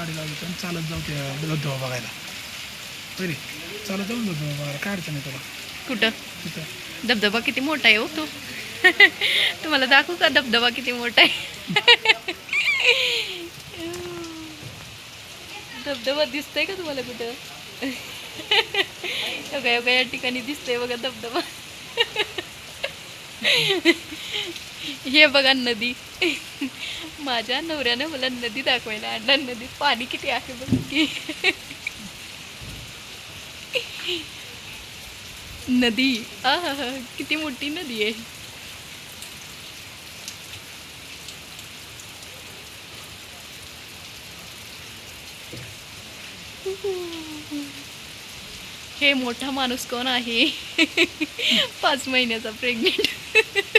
गाडी लावली तर चालत जाऊ त्या धबधबा बघायला. पहिले चालत जाऊन धबधबा बघायला काय अडचण आहे तुला? कुठं? तिथं धबधबा किती मोठा आहे हो तू. तुम्हाला दाखवू का धबधबा किती मोठा आहे? धबधबा दिसतंय का तुम्हाला कुठं? योगा योगा या ठिकाणी दिसतंय बघा धबधबा. हे बघा नदी. माझ्या नवऱ्यानं मला नदी दाखवायला आणला. नदीत पाणी किती आहे बघ की. नदी आहा किती मोठी नदी आहे. हे मोठा माणूस कोण आहे? 5 महिन्याचा प्रेग्नेंट.